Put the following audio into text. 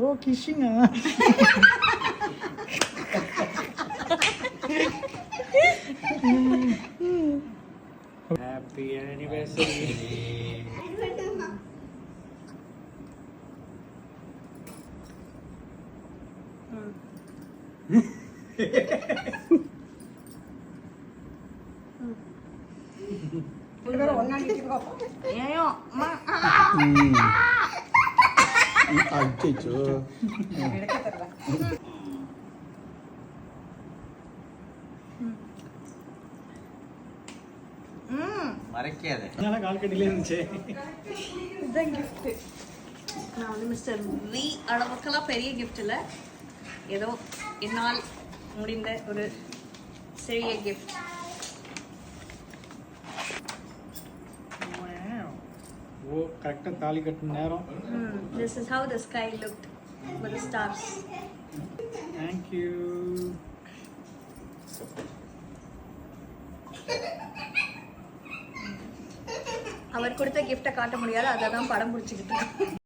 ஓ கிஷிங்கா happy anniversary. மறைக்காதே. கால் கட்டிலே இருந்துச்சு. இதுதான் gift. நான் வந்து மிஸ்டர் வி அளவுக்கெல்லாம் பெரிய கிஃப்ட் இல்லை, ஏதோ என்னால் முடிந்த ஒரு சிறிய கிஃப்ட். ஓ கரெக்டாக தாலி கட்டின நேரம். This is how the sky looked with the stars. Thank you. அவர் கொடுத்த கிஃப்டை காட்ட முடியாது, அதை தான் படம் பிடிச்சிக்கிட்டு